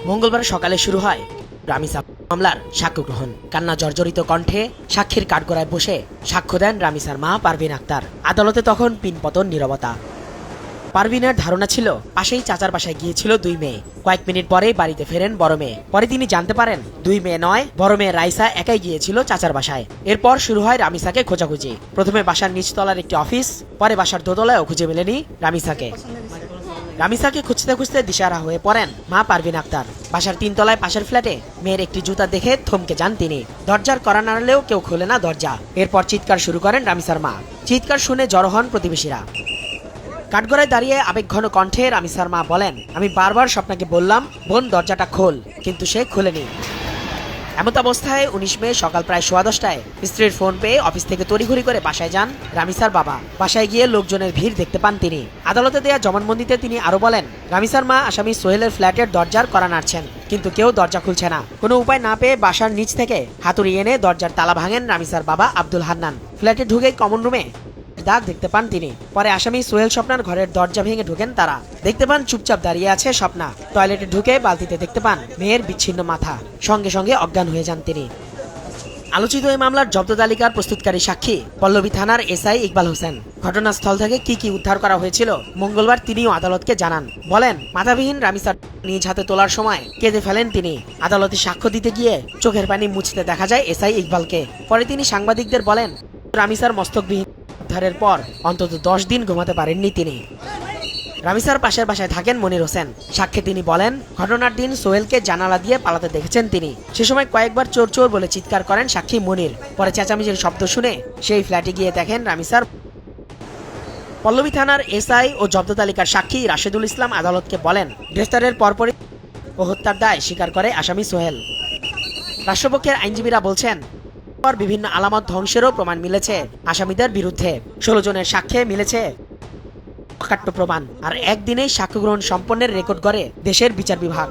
মঙ্গলবার সকালে শুরু হয় রামিসা মামলার সাক্ষ্য গ্রহণ। কান্না জর্জরিত কণ্ঠে সাক্ষীর কাঠগড়ায় বসে সাক্ষ্য দেন রামিসার মা পারভিন আক্তার। আদালতে তখন পিনপতন নীরবতা। পারভিনের ধারণা ছিল পাশেই চাচার বাসায় গিয়েছিল দুই মেয়ে। কয়েক মিনিট পরেই বাড়িতে ফেরেন বড় মেয়ে। পরে তিনি জানতে পারেন দুই মেয়ে নয়, বড় মেয়ে রাইসা একাই গিয়েছিল চাচার বাসায়। এরপর শুরু হয় রামিসাকে খোঁজাখুঁজি। প্রথমে বাসার নিচতলার একটি অফিস, পরে বাসার দোতলায়ও খুঁজে মেলেনি রামিসাকে। রামিসাকে খুঁজতে খুঁজতে দিশাহারা হয়ে পড়েন মা পারভিন আক্তার। বাসার 3 তলায় পাশের ফ্ল্যাটে মেয়ের একটি জুতা দেখে থমকে যান তিনি। দরজার কড়া নাড়লেও কেউ খোলে না দরজা। এরপর চিৎকার শুরু করেন রামিসার মা। চিৎকার শুনে জড়ো হন প্রতিবেশীরা। কাঠগড়ায় দাঁড়িয়ে আবেগঘন কণ্ঠে রামিসার মা বলেন, আমি বারবার স্বপ্নাকে বললাম বোন দরজাটা খোল, কিন্তু সে খোলেনি। এমত অবস্থায় 19 মে সকাল প্রায় 10:15টায় স্ত্রীর ফোন পেয়ে অফিস থেকে তড়িঘড়ি করে বাসায় যান রামিসার বাবা। বাসায় গিয়ে লোকজনের ভিড় দেখতে পান তিনি। আদালতে দেয়া জবানবন্দিতে তিনি আরো বলেন, রামিসার মা আসামি সোহেলের ফ্ল্যাটের দরজার কড়া নাড়ছেন, কিন্তু কেউ দরজা খুলছে না। কোনো উপায় না পেয়ে বাসার নিচ থেকে হাতুড়ি এনে দরজার তালা ভাঙেন রামিসার বাবা আব্দুল হান্নান। ফ্ল্যাটে ঢুকেই কমন রুমে দাগ দেখতে পান তিনি। পরে আসামি সোহেল স্বপ্নার ঘরের দরজা ভেঙে ঢুকেন তারা। দেখতে পান চুপচাপ দাঁড়িয়ে আছে স্বপ্না। টয়লেটে ঢুকে বালতিতে দেখতে পান মেয়ের বিচ্ছিন্ন মাথা। সঙ্গে সঙ্গে অজ্ঞান হয়ে যান তিনি। আলোচিত এই মামলার জব্দ তালিকার প্রস্তুতকারী সাক্ষী পল্লবী থানার এসআই ইকবাল হোসেন। ঘটনাস্থল থেকে কি উদ্ধার করা হয়েছিল মঙ্গলবার তিনিও আদালতকে জানান। বলেন, মাথাবিহীন রামিসার নিজ হাতে তোলার সময় কেঁদে ফেলেন তিনি। আদালতে সাক্ষ্য দিতে গিয়ে চোখের পানি মুছতে দেখা যায় এসআই ইকবালকে। পরে তিনি সাংবাদিকদের বলেন, রামিসার মস্তকবিহীন উদ্ধারের পর অন্তত 10 দিন ঘুমাতে পারেননি তিনি। রামিসার পাশের বাসায় থাকেন মনির হোসেন। সাক্ষ্যে তিনি বলেন, ঘটনার দিন সোহেলকে জানালা দিয়ে পালাতে দেখেছেন তিনি। সে সময় কয়েকবার চোর চোর বলে চিৎকার করেন সাক্ষী মনির। পরে চেঁচামেচির শব্দ শুনে সেই ফ্ল্যাটে গিয়ে দেখেন রামিসার। পল্লবী থানার এসআই ও জব্দ তালিকার সাক্ষী রাশেদুল ইসলাম আদালতকে বলেন, গ্রেফতারের পরপরই ও হত্যার দায় স্বীকার করে আসামি সোহেল। রাষ্ট্রপক্ষের আইনজীবীরা বলছেন, বিভিন্ন আলামত ধ্বংসেরও প্রমাণ মিলেছে আসামিদের বিরুদ্ধে। 16 জনের সাক্ষ্যে মিলেছে অকাট্য প্রমাণ। আর একদিনেই সাক্ষ্য গ্রহণ সম্পন্নের রেকর্ড গড়ে দেশের বিচার বিভাগ।